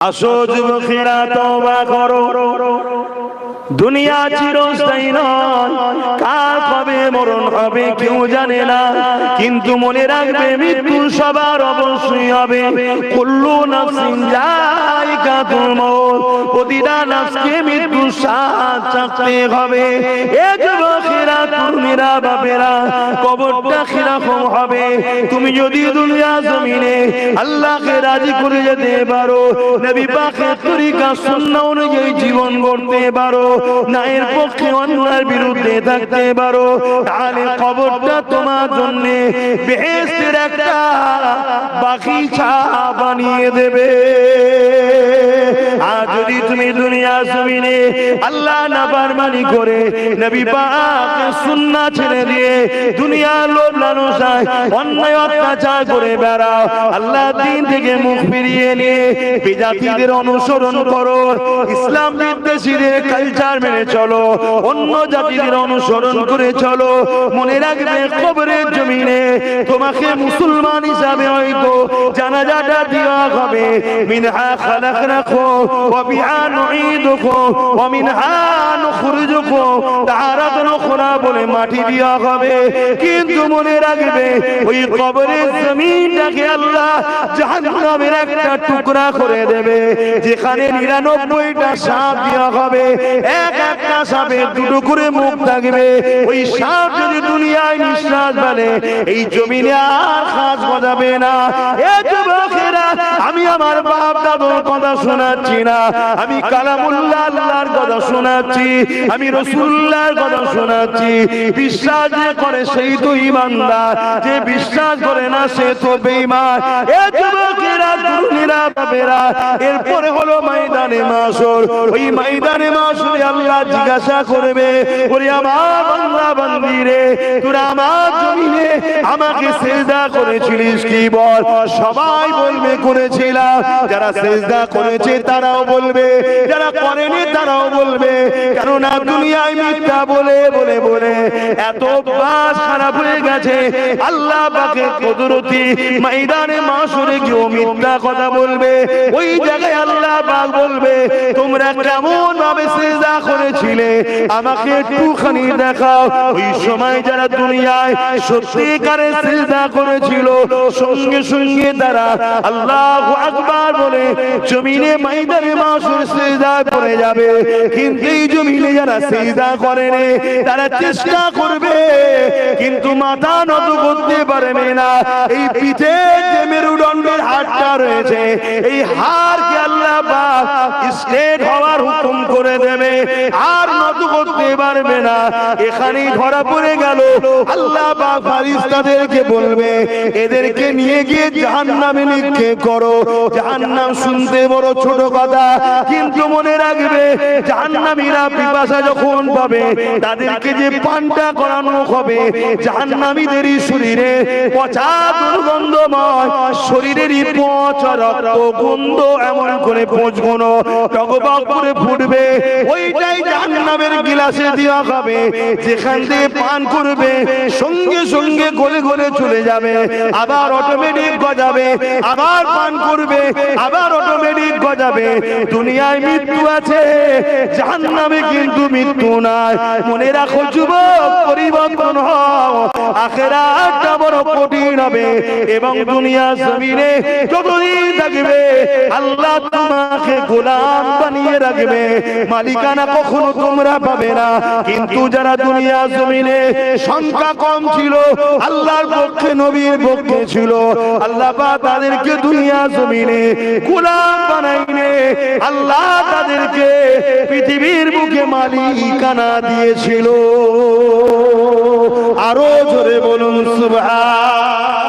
আসো যুবকেরা তওবা করো, দুনিয়া চিরস্থায়ী নয়, কাল কবে মরণ হবে কেউ জানে না, কিন্তু মনে রাখবে মৃত্যু সবার অবশ্যই হবে। কুল্লু নাফসিন যায়িকাতুল মউত, প্রতিটা নফসকে মৃত্যু স্বাদ চাখতে হবে। এ যুবকেরা, তরুণীরা, বাপেরা, কবরটা কিরকম হবে? তুমি যদি দুনিয়া জমিনে আল্লাহকে রাজি করে যেতে পারো, নবী পাকের তরিকা সুন্নাহ অনুযায়ী জীবন গড়তে পারো, ন্যায়ের পক্ষে অন্যায়ের বিরুদ্ধে থাকতে পারো, তাহলে কবরটা তোমার জন্য বেহেশতের একটা বাগিচা বানিয়ে দেবে। আর যদি তুমি দুনিয়া জমিনে আল্লাহ নাফরমানি করে নবী পাকের সুন্নাহ ছেড়ে দিয়ে দুনিয়ার লোভ লালসায় অন্যায় অত্যাচার করে বেড়াও, আল্লাহর দ্বীন থেকে মুখ ফিরিয়ে নিয়ে বিজাতিদের অনুসরণ করো, ইসলাম বিদ্বেষীদের কালচার মেনে চলো, অন্য জাতিদের অনুসরণ করে চলো, মনে রাখবে কবরের জমিনে তোমাকে মুসলমান হিসাবে হয়তো জানাজাটা দেওয়া হবে। মিনহা খালাকনাকুম ওয়া বিহা নুঈদুকুম ওয়া মিনহা নুখরিজুকুম তারাতান উখরা বলে মাটি দেওয়া হবে। কিন্তু মনে রাখবে ওই কবরের জমিনটাকে আল্লাহ জাহান্নামের একটা টুকরা করে দেবে, যেখানে 99টা সাপ দেওয়া হবে, একটা সাপের দুটো করে মুখ থাকবে। ওই সাপ যদি দুনিয়ায় নিঃশ্বাস ফেলে এই জমিনে আর কাজ বাজাবে না। এ যুবকেরা, আমি আমার বাপ দাদুর কথা শোনাচ্ছি না, আমি কালামুল্লাহ আল্লাহর কথা শোনাচ্ছি, আমি রাসূলুল্লাহর কথা শোনাচ্ছি। বিশ্বাস যে করে সেই তো ঈমানদার, যে বিশ্বাস করে না সে তো বেঈমান। এ যুবকেরা, তরুণীরা, বাপেরা, এরপরে হলো ময়দানে মাশর। ওই ময়দানে মাশরে আল্লাহ জিজ্ঞাসা করবে, ওরে আমার বান্দা বান্দি রে, তোরা আমার জমিনে আমাকে সিজদা করেছিলিস কি বল? সবাই বলবে করেছিলাম। যারা সিজদা করেছে তারাও বলবে, যারা করেনি তারাও বলবে, কেননা দুনিয়ায় মিথ্যা বলে বলে বলে এত বাস খারাপ হয়ে গেছে। আল্লাহ পাকের কুদরতি ময়দানে মাশরে কেউ মিথ্যা কথা বলবে, ওই জায়গায় আল্লাহ পাক বলবে, তোমরা কেমন ভাবে সিজদা করেছিলে আমাকে একটুখানি দেখাও। ওই সময় যারা দুনিয়ায় সত্যিকারে সিজদা করেছিল, সঙ্গে সঙ্গে তারা আল্লাহু আকবার বলে জমিনে ময়দানে মাশর সিজদায় পড়ে যাবে। কিন্তু এই জমিনে যারা সিজদা করেনি তারা চেষ্টা করবে, কিন্তু মাথা নত করতে পারবে না। এই পিঠে যে মেরুদণ্ডের হাড়টা রয়েছে, এই হাড়কে আল্লাহ পাক স্ট্রেট হওয়ার হুকুম করে দেবে, আর নত করতে পারবে না। এখানেই ধরা পড়ে গেল। আল্লাহ পাক ফেরেশতাদেরকে বলবে, এদেরকে নিয়ে গিয়ে জাহান্নামে নিক্ষেপ করো। জাহান্নাম শুনতে বড় ছোট কথা, কিন্তু মনে রাখবে জাহান্নামীরা পিপাসা যখন পাবে তাদেরকে যে পানটা করানো হবে, জাহান্নামীদেরই শরীরে পচা দুর্গন্ধময় শরীরেরই পচা রক্ত গন্ধ এমন করে পচগুনো টগবগ করে ফুটবে। ওইটাই জাহান্নামের গিলাসে দেওয়া হবে, যেখান থেকে পান করবে সঙ্গে সঙ্গে গলে গলে চলে যাবে, আবার অটোমেটিক গজাবে, আবার পান করবে, আবার অটোমেটিক গজাবে। দুনিয়ায় মৃত্যু আছে, জাহান্নামে কিন্তু মৃত্যু নাই। মনে রাখো যুবক, পরিবর্তন হও, আখিরাতটা বড় কঠিন হবে। এবং দুনিয়া জমিনে যতদিন থাকবে আল্লাহ তোমাকে গোলাম বানিয়ে রাখবে, মালিকানা কখনো তোমরা পাবে না। কিন্তু যারা দুনিয়া জমিনে সংখ্যা কম ছিল, আল্লাহর পক্ষে নবীর পক্ষে ছিল, আল্লাহ পাক তাদেরকে দুনিয়া জমিনে গোলাম বানাইনে আল্লাহ তাদেরকে পৃথিবীর বুকে মালিকানা দিয়েছিল। আরো জোরে বলুন সুবহান।